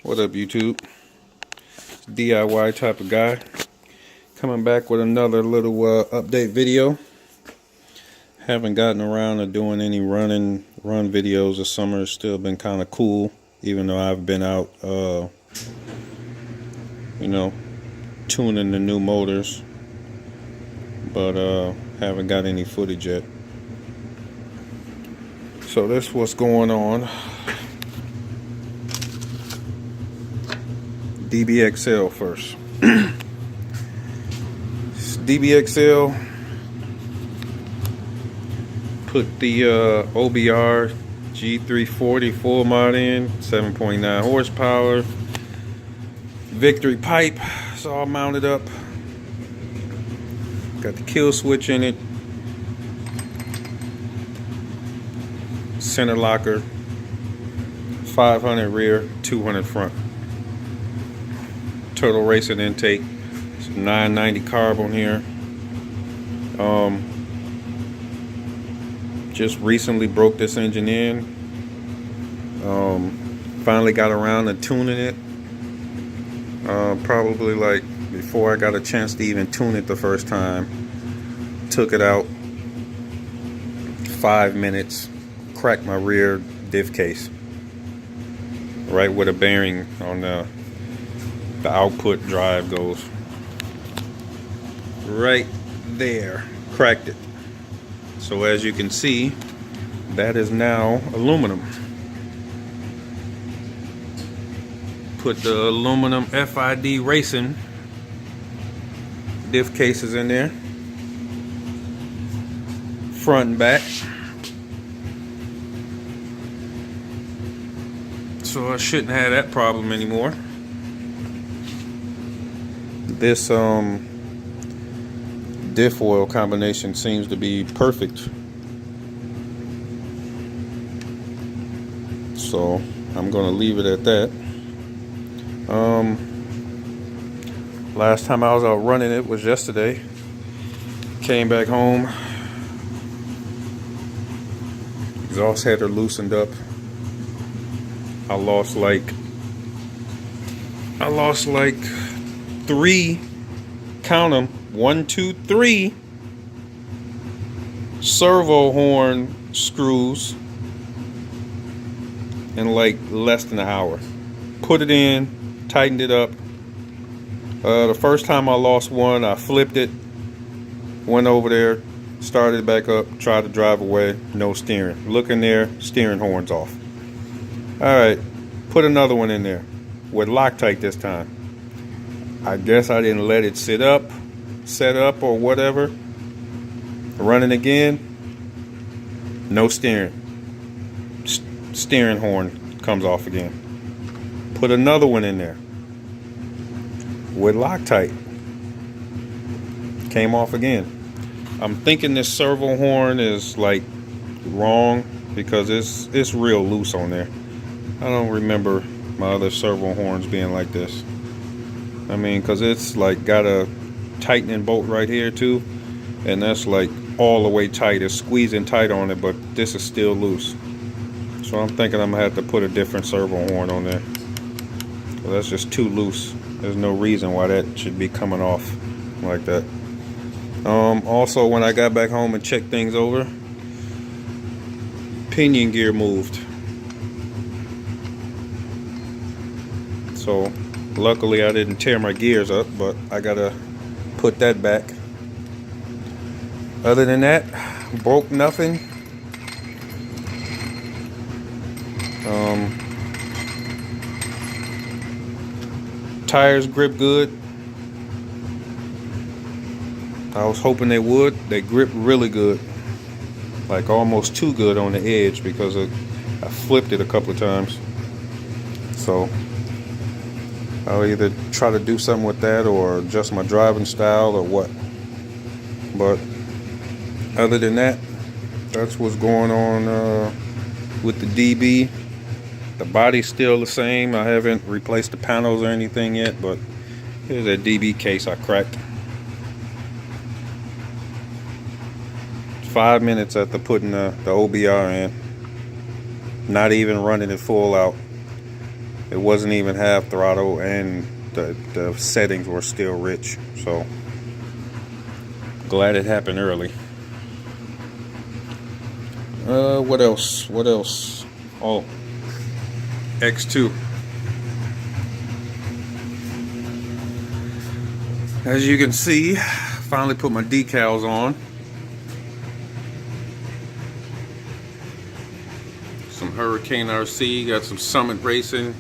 What up, YouTube? DIY type of guy coming back with another little update video. Haven't gotten around to doing any run videos this summer. It's still been kind of cool, even though I've been out tuning the new motors, but haven't got any footage yet. So that's what's going on. dbxl first. dbxl, put the OBR G340 full mod in, 7.9 horsepower. Victory pipe, it's all mounted up. Got the kill switch in it. Center locker, 500 rear, 200 front. Turtle racing intake, it's 990 carb on here. Just recently broke this engine in. Finally got around to tuning it. Probably like before I got a chance to even tune it the first time. Took it out, 5 minutes, cracked my rear diff case right where the bearing on the output drive goes. Right there, cracked it. So as you can see, that is now aluminum. Put the aluminum FID Racing diff cases in there, front and back. So I shouldn't have that problem anymore. This diff oil combination seems to be perfect. So I'm gonna leave it at that. Last time I was out running it was yesterday. Came back home. Exhaust header loosened up. I lost like 3, count them, 1, 2, 3 servo horn screws in like less than an hour. Put it in, tightened it up. The first time I lost one, I flipped it, went over there, started back up, tried to drive away, no steering. Look in there, steering horn's off. Alright, put another one in there with Loctite this time. I guess I didn't let it set up or whatever. Running again, no steering. Steering horn comes off again. Put another one in there with Loctite. Came off again. I'm thinking this servo horn is like wrong because it's real loose on there. I don't remember my other servo horns being like this. I mean, because it's like got a tightening bolt right here too, and that's like all the way tight. It's squeezing tight on it, but this is still loose. So I'm thinking I'm gonna have to put a different servo horn on there. So that's just too loose. There's no reason why that should be coming off like that. Also, when I got back home and checked things over, pinion gear moved. So luckily I didn't tear my gears up, but I gotta put that back. Other than that, broke nothing. Tires grip good. I was hoping they would. They grip really good, like almost too good on the edge because I flipped it a couple of times. So I'll either try to do something with that or adjust my driving style or what. But other than that, that's what's going on with the DB. The body's still the same. I haven't replaced the panels or anything yet, but here's that DB case I cracked. 5 minutes after putting the OBR in. Not even running it full out. It wasn't even half throttle, and the settings were still rich. So glad it happened early. What else? What else? Oh, X2. As you can see, finally put my decals on. Some Hurricane RC, got some Summit Racing,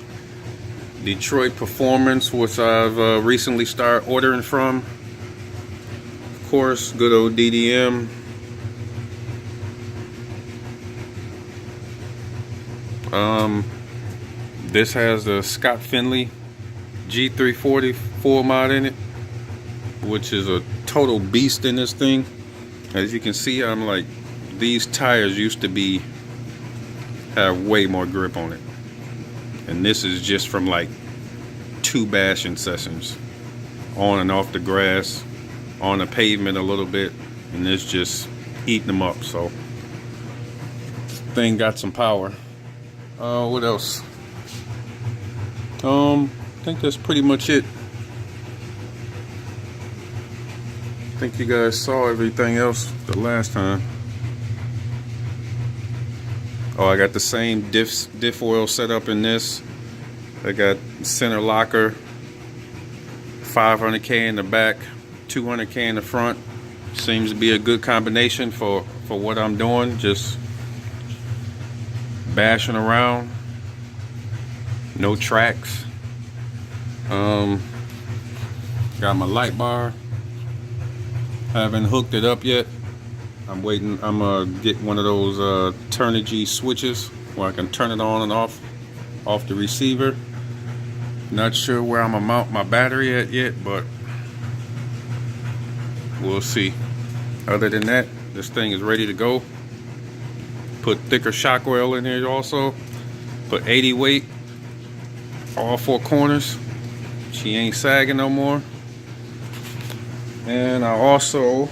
Detroit Performance, which I've recently started ordering from. Of course, good old DDM. This has the Scott Finley G340 full mod in it, which is a total beast in this thing. As you can see, I'm like, these tires used to have way more grip on it, and this is just from like 2 bashing sessions, on and off the grass, on the pavement a little bit, and it's just eating them up. So thing got some power. What else? I think that's pretty much it. I think you guys saw everything else the last time. Oh, I got the same diff oil set up in this. I got center locker, 500K in the back, 200K in the front. Seems to be a good combination for what I'm doing. Just bashing around, no tracks. Got my light bar. Haven't hooked it up yet. I'm waiting. I'm gonna get one of those Turnigy switches where I can turn it on and off the receiver. Not sure where I'm gonna mount my battery at yet, but we'll see. Other than that, this thing is ready to go. Put thicker shock oil in here also. Put 80 weight, all 4 corners. She ain't sagging no more. And I also,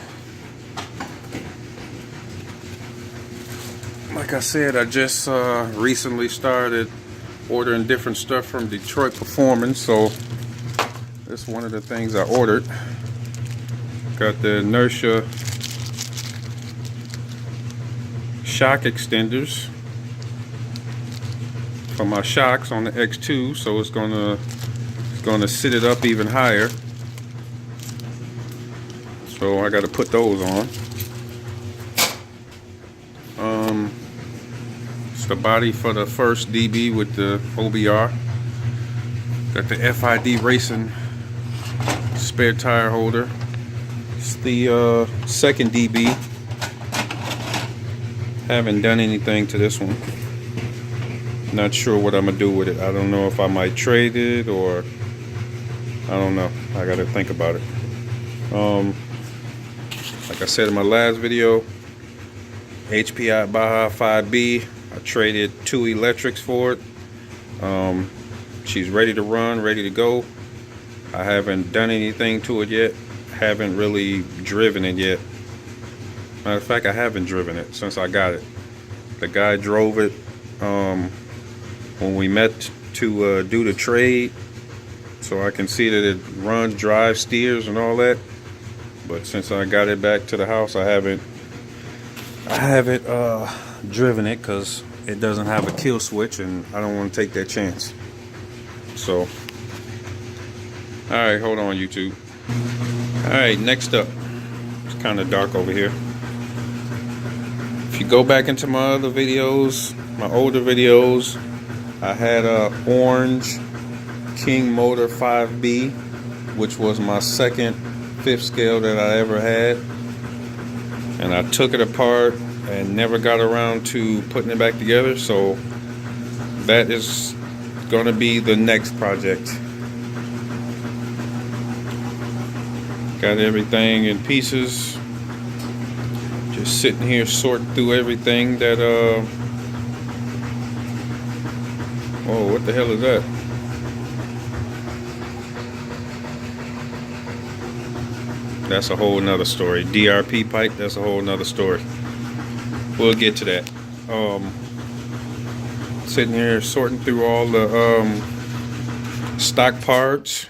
like I said, I just recently started ordering different stuff from Detroit Performance, so that's one of the things I ordered. Got the inertia shock extenders for my shocks on the X2, so it's gonna sit it up even higher. So I got to put those on. It's the body for the first DB with the OBR. Got the FID Racing spare tire holder. It's the second DB. Haven't done anything to this one. Not sure what I'm gonna do with it. I don't know if I might trade it, or I don't know. I gotta think about it. Like I said in my last video, HPI Baja 5B, I traded 2 electrics for it. She's ready to run, ready to go. I haven't done anything to it yet. Haven't really driven it yet. Matter of fact, I haven't driven it since I got it. The guy drove it when we met to do the trade, so I can see that it runs, drives, steers, and all that. But since I got it back to the house, I haven't driven it because it doesn't have a kill switch, and I don't want to take that chance. So, all right, hold on, YouTube. All right, next up, it's kind of dark over here. If you go back into my other videos, my older videos, I had a orange Kingmotor 5B, which was my second 5th scale that I ever had, and I took it apart and never got around to putting it back together. So that is going to be the next project. Got everything in pieces, just sitting here sorting through everything that oh, what the hell is that? That's a whole nother story. DRP pipe, that's a whole nother story. We'll get to that. Sitting here sorting through all the stock parts,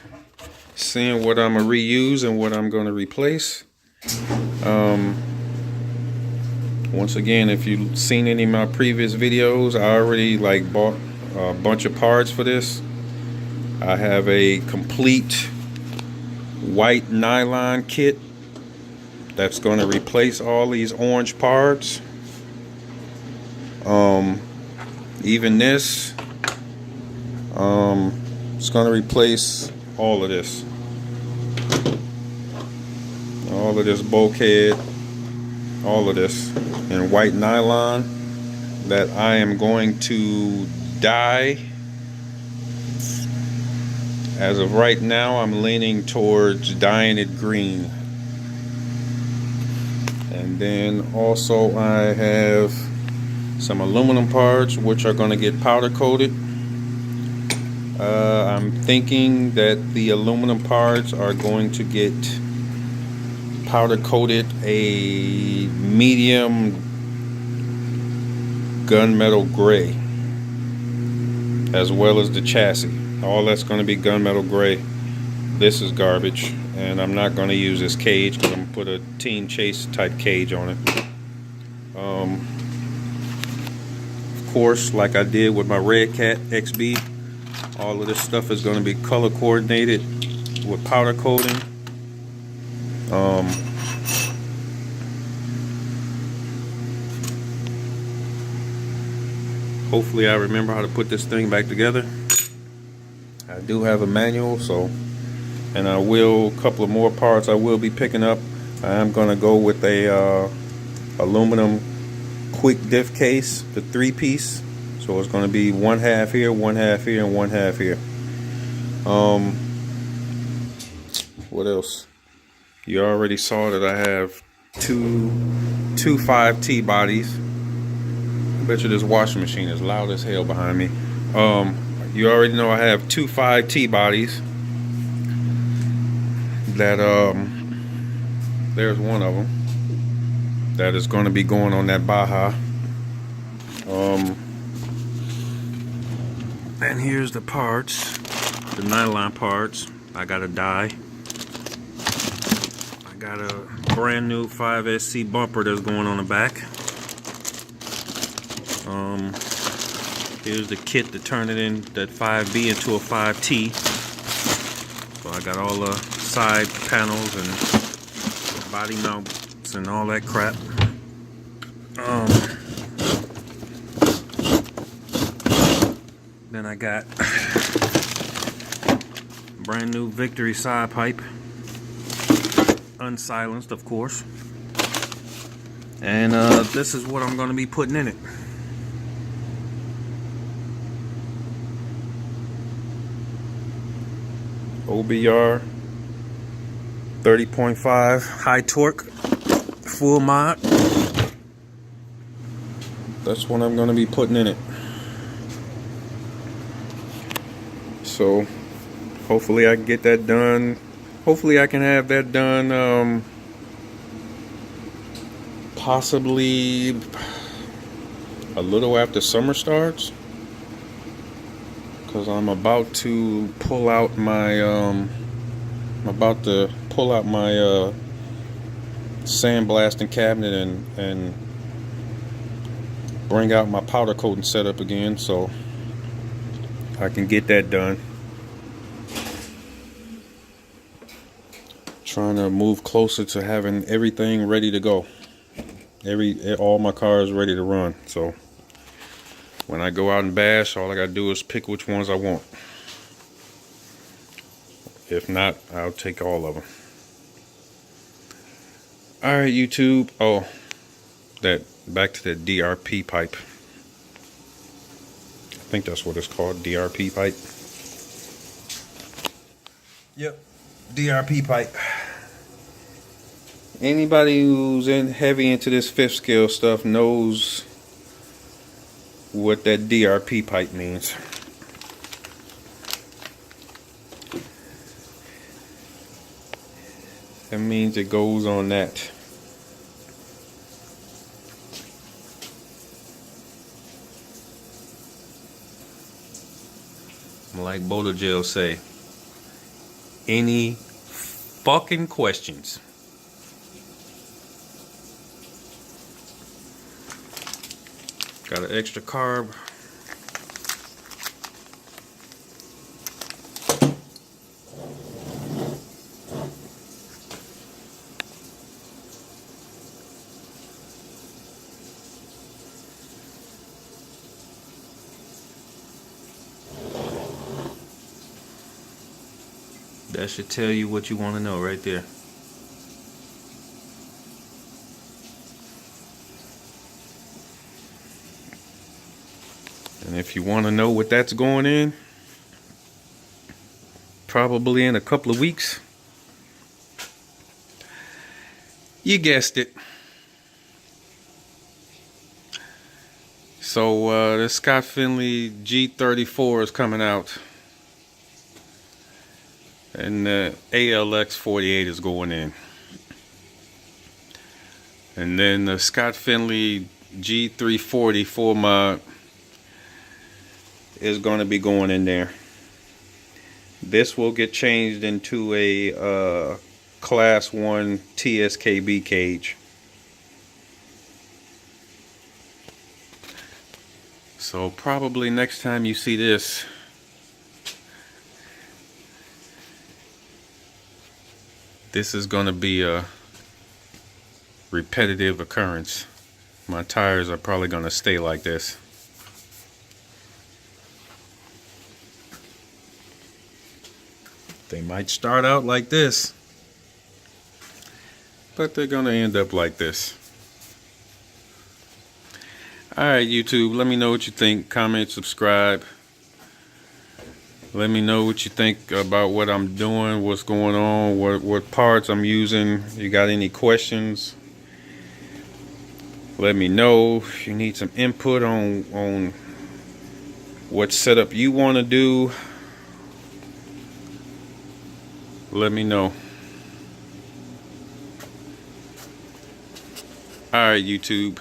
seeing what I'm gonna reuse and what I'm gonna replace. Once again, if you've seen any of my previous videos, I already like bought a bunch of parts for this. I have a complete white nylon kit that's going to replace all these orange parts. Even this, it's going to replace all of this bulkhead, all of this in white nylon that I am going to dye. As of right now, I'm leaning towards dyeing it green. And then also I have some aluminum parts which are going to get powder coated. I'm thinking that the aluminum parts are going to get powder coated a medium gunmetal gray, as well as the chassis. All that's going to be gunmetal gray. This is garbage, and I'm not going to use this cage because I'm going to put a Teen Chase type cage on it. Of course, like I did with my Red Cat XB, all of this stuff is going to be color coordinated with powder coating. Hopefully I remember how to put this thing back together. I do have a manual, so, and a couple of more parts I will be picking up. I'm gonna go with a aluminum quick diff case, the 3-piece. So it's gonna be 1/2 here, 1/2 here, and 1/2 here. What else? You already saw that I have two 5T bodies. I bet you this washing machine is loud as hell behind me. You already know I have two 5T bodies. That there's one of them that is going to be going on that baja. And here's the parts, the nylon parts. I got a dye. I got a brand new 5SC bumper that's going on the back. Here's the kit to turn it in, that 5B into a 5T. So I got all the side panels and body mounts and all that crap. Then I got brand new Victory side pipe, unsilenced of course. And this is what I'm going to be putting in it. OBR 30.5 high torque full mod. That's what I'm going to be putting in it. So hopefully I can get that done. Hopefully I can have that done possibly a little after summer starts, because I'm about to pull out my sandblasting cabinet and bring out my powder coating setup again, so I can get that done. Trying to move closer to having everything ready to go. All my cars ready to run. So when I go out and bash, all I gotta do is pick which ones I want. If not, I'll take all of them. Alright, YouTube. Oh, back to that DRP pipe. I think that's what it's called, DRP pipe. Yep, DRP pipe. Anybody who's heavy into this 5th scale stuff knows what that DRP pipe means. That means it goes on that. I'm like Bodogel say, any fucking questions? Got an extra carb. That should tell you what you want to know right there. And if you want to know what that's going in, probably in a couple of weeks. You guessed it. So the Scott Finley G34 is coming out. And the ALX 48 is going in. And then the Scott Finley G340 full mod is going to be going in there. This will get changed into a Class 1 TSKB cage. So probably next time you see this, this is going to be a repetitive occurrence. My tires are probably going to stay like this. They might start out like this, but they're going to end up like this. Alright, YouTube, let me know what you think. Comment, subscribe. Let me know what you think about what I'm doing, what's going on, what parts I'm using. You got any questions? Let me know. If you need some input on what setup you want to do, let me know. Alright, YouTube.